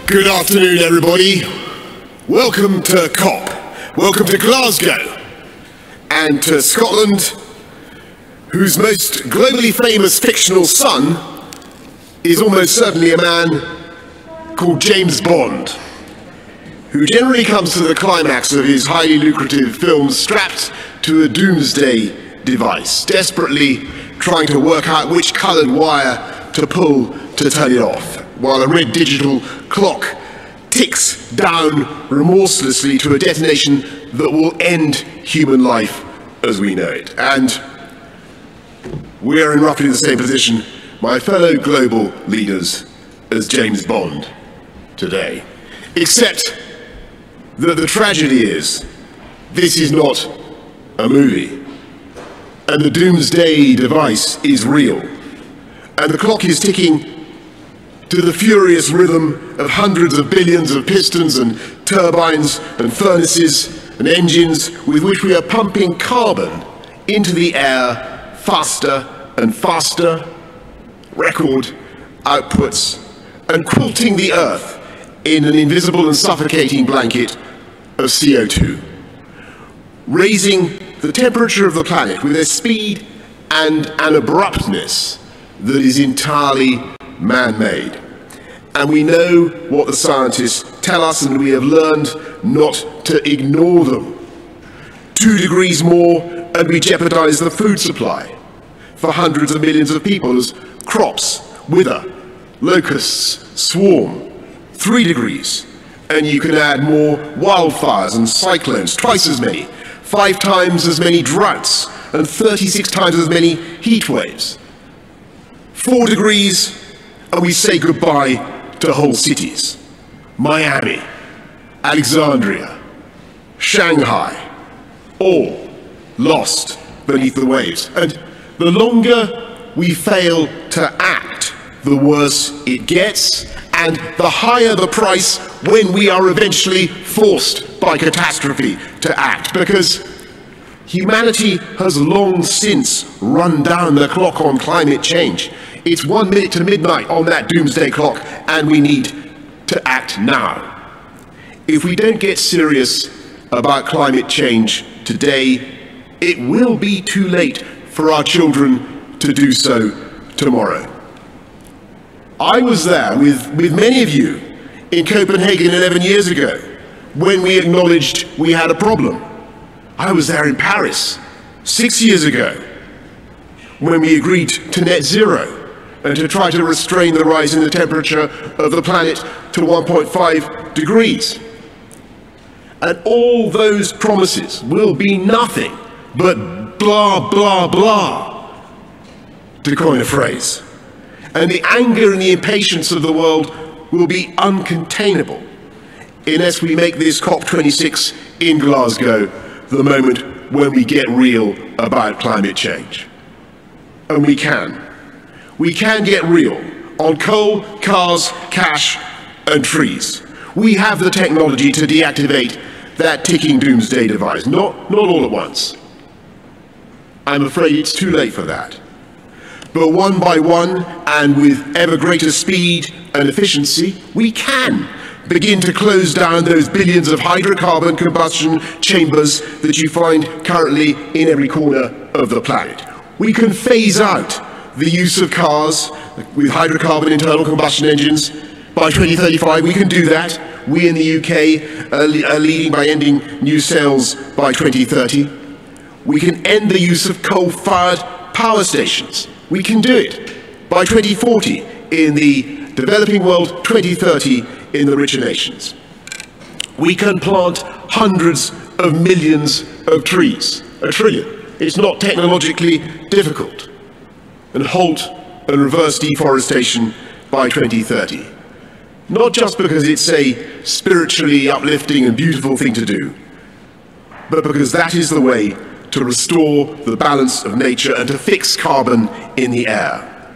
Good afternoon, everybody. Welcome to COP. Welcome to Glasgow. And to Scotland, whose most globally famous fictional son is almost certainly a man called James Bond, who generally comes to the climax of his highly lucrative films strapped to a doomsday device, desperately trying to work out which coloured wire to pull to turn it off, while a red digital clock ticks down remorselessly to a detonation that will end human life as we know it. And we are in roughly the same position, my fellow global leaders, as James Bond today. Except that the tragedy is, this is not a movie, and the doomsday device is real, and the clock is ticking to the furious rhythm of hundreds of billions of pistons and turbines and furnaces and engines with which we are pumping carbon into the air faster and faster, record outputs, and quilting the Earth in an invisible and suffocating blanket of CO2, raising the temperature of the planet with a speed and an abruptness that is entirely man-made. And we know what the scientists tell us, and we have learned not to ignore them. 2 degrees more and we jeopardize the food supply for hundreds of millions of people as crops wither, locusts swarm. 3 degrees and you can add more wildfires and cyclones, twice as many, 5 times as many droughts, and 36 times as many heat waves. 4 degrees and we say goodbye to whole cities. Miami, Alexandria, Shanghai, all lost beneath the waves. And the longer we fail to act, the worse it gets, and the higher the price when we are eventually forced by catastrophe to act, because humanity has long since run down the clock on climate change. It's 1 minute to midnight on that doomsday clock, and we need to act now. If we don't get serious about climate change today, it will be too late for our children to do so tomorrow. I was there with many of you in Copenhagen 11 years ago when we acknowledged we had a problem. I was there in Paris 6 years ago when we agreed to net zero and to try to restrain the rise in the temperature of the planet to 1.5 degrees. And all those promises will be nothing but blah, blah, blah, to coin a phrase. And the anger and the impatience of the world will be uncontainable unless we make this COP26 in Glasgow the moment when we get real about climate change. And we can. We can get real on coal, cars, cash, and trees. We have the technology to deactivate that ticking doomsday device, not all at once. I'm afraid it's too late for that. But one by one, and with ever greater speed and efficiency, we can begin to close down those billions of hydrocarbon combustion chambers that you find currently in every corner of the planet. We can phase out the use of cars with hydrocarbon internal combustion engines. By 2035, we can do that. We in the UK are leading by ending new sales by 2030. We can end the use of coal-fired power stations. We can do it by 2040 in the developing world, 2030 in the richer nations. We can plant hundreds of millions of trees, 1 trillion. It's not technologically difficult. And halt and reverse deforestation by 2030. Not just because it's a spiritually uplifting and beautiful thing to do, but because that is the way to restore the balance of nature and to fix carbon in the air.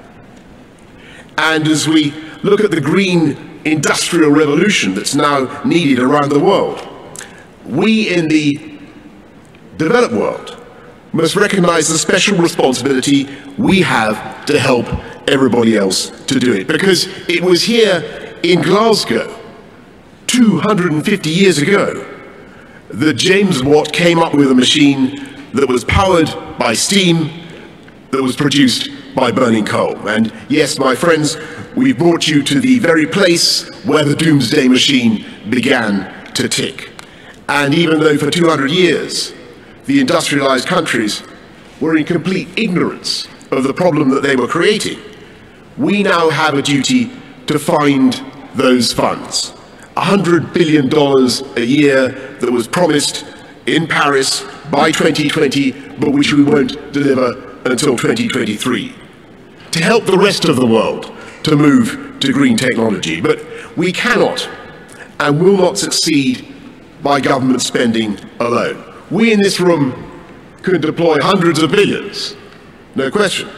And as we look at the green industrial revolution that's now needed around the world, we in the developed world must recognize the special responsibility we have to help everybody else to do it. Because it was here in Glasgow 250 years ago that James Watt came up with a machine that was powered by steam, that was produced by burning coal. And yes, my friends, we brought you to the very place where the doomsday machine began to tick. And even though for 200 years the industrialized countries were in complete ignorance of the problem that they were creating, we now have a duty to find those funds. $100 billion a year that was promised in Paris by 2020, but which we won't deliver until 2023, to help the rest of the world to move to green technology. But we cannot and will not succeed by government spending alone. We in this room could deploy hundreds of billions, no question.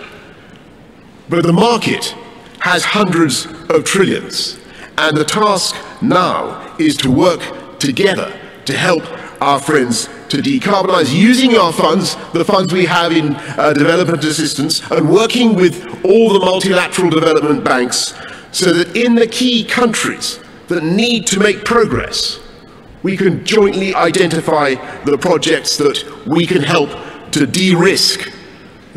But the market has hundreds of trillions. And the task now is to work together to help our friends to decarbonize, using our funds, the funds we have in development assistance, and working with all the multilateral development banks so that in the key countries that need to make progress, we can jointly identify the projects that we can help to de-risk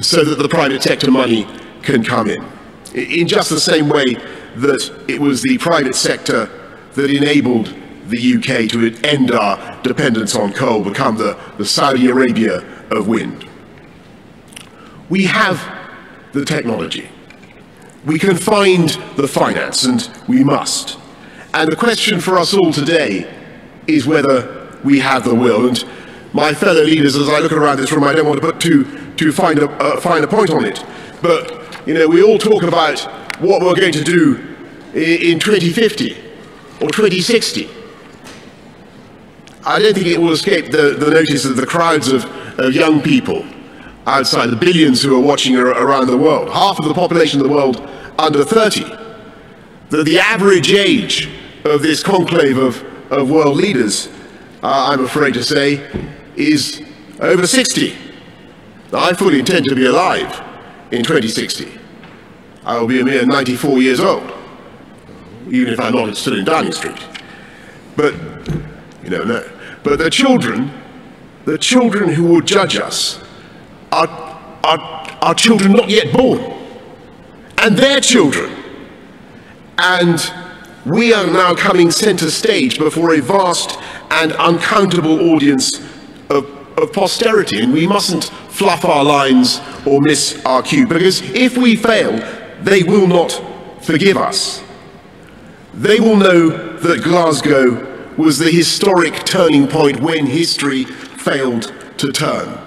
so that the private sector money can come in just the same way that it was the private sector that enabled the UK to end our dependence on coal, become the Saudi Arabia of wind. We have the technology. We can find the finance, and we must. And the question for us all today is whether we have the will. And my fellow leaders, as I look around this room, I don't want to put too fine a point on it, but we all talk about what we're going to do in 2050 or 2060. I don't think it will escape the notice of the crowds of young people outside, the billions who are watching around the world, half of the population of the world under 30, that the average age of this conclave of world leaders, I'm afraid to say, is over 60. Now, I fully intend to be alive in 2060. I will be a mere 94 years old, even if I'm not still in Downing Street. But, no. But the children who will judge us are children not yet born, and their children. And we are now coming center stage before a vast and uncountable audience of posterity, and we mustn't fluff our lines or miss our cue, because if we fail, they will not forgive us. They will know that Glasgow was the historic turning point when history failed to turn.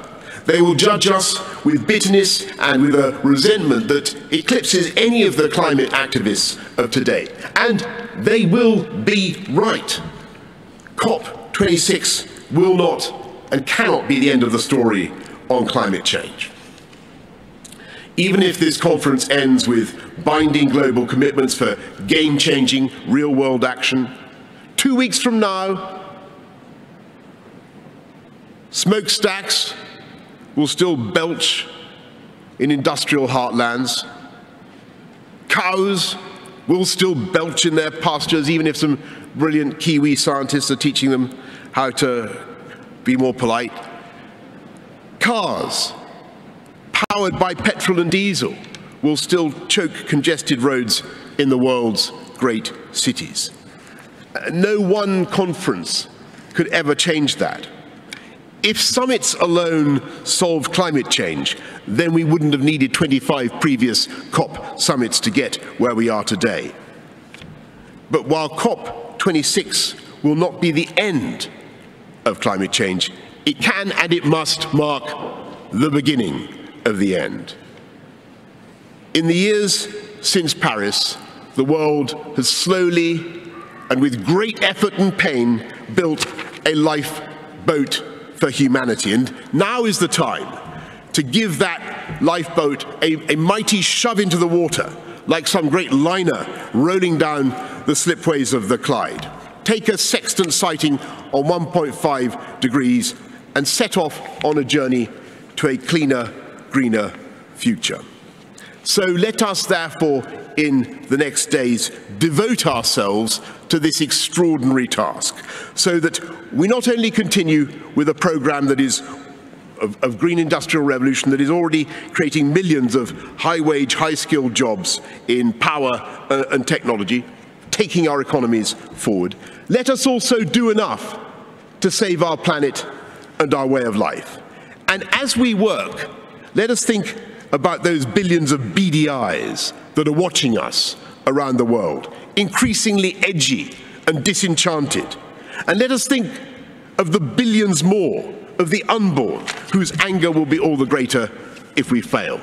They will judge us with bitterness and with a resentment that eclipses any of the climate activists of today. And they will be right. COP26 will not and cannot be the end of the story on climate change. Even if this conference ends with binding global commitments for game-changing, real-world action, 2 weeks from now, smokestacks will still belch in industrial heartlands. Cows will still belch in their pastures, even if some brilliant Kiwi scientists are teaching them how to be more polite. Cars, powered by petrol and diesel, will still choke congested roads in the world's great cities. No one conference could ever change that. If summits alone solved climate change, then we wouldn't have needed 25 previous COP summits to get where we are today. But while COP26 will not be the end of climate change, it can and it must mark the beginning of the end. In the years since Paris, the world has slowly and with great effort and pain built a lifeboat for humanity. And now is the time to give that lifeboat a mighty shove into the water, like some great liner rolling down the slipways of the Clyde. Take a sextant sighting on 1.5 degrees and set off on a journey to a cleaner, greener future. So let us therefore in the next days, devote ourselves to this extraordinary task, so that we not only continue with a programme that is of green industrial revolution that is already creating millions of high-wage, high-skilled jobs in power and technology, taking our economies forward. Let us also do enough to save our planet and our way of life. And as we work, let us think about those billions of beady eyes that are watching us around the world, increasingly edgy and disenchanted. And let us think of the billions more of the unborn, whose anger will be all the greater if we fail.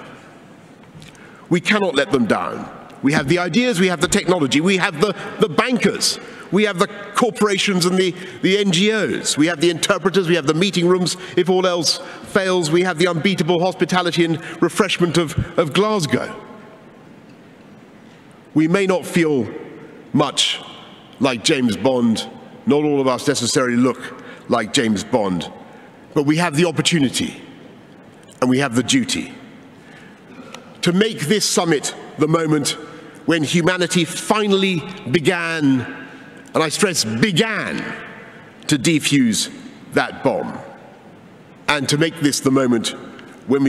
We cannot let them down. We have the ideas, we have the technology, we have the bankers, we have the corporations and the NGOs, we have the interpreters, we have the meeting rooms. If all else fails, we have the unbeatable hospitality and refreshment of Glasgow. We may not feel much like James Bond, not all of us necessarily look like James Bond, but we have the opportunity and we have the duty to make this summit the moment when humanity finally began, and I stress began, to defuse that bomb, and to make this the moment when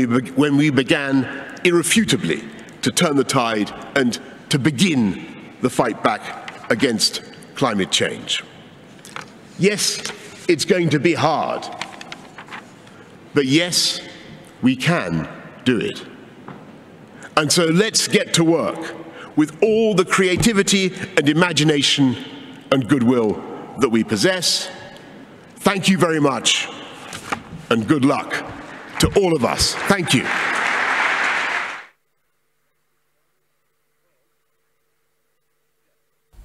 we began irrefutably to turn the tide and to begin the fight back against climate change. Yes, it's going to be hard. But yes, we can do it. And so let's get to work with all the creativity and imagination and goodwill that we possess. Thank you very much, and good luck to all of us. Thank you.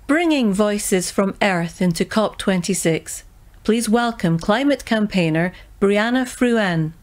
Bringing voices from Earth into COP26, please welcome climate campaigner Brianna Fruin.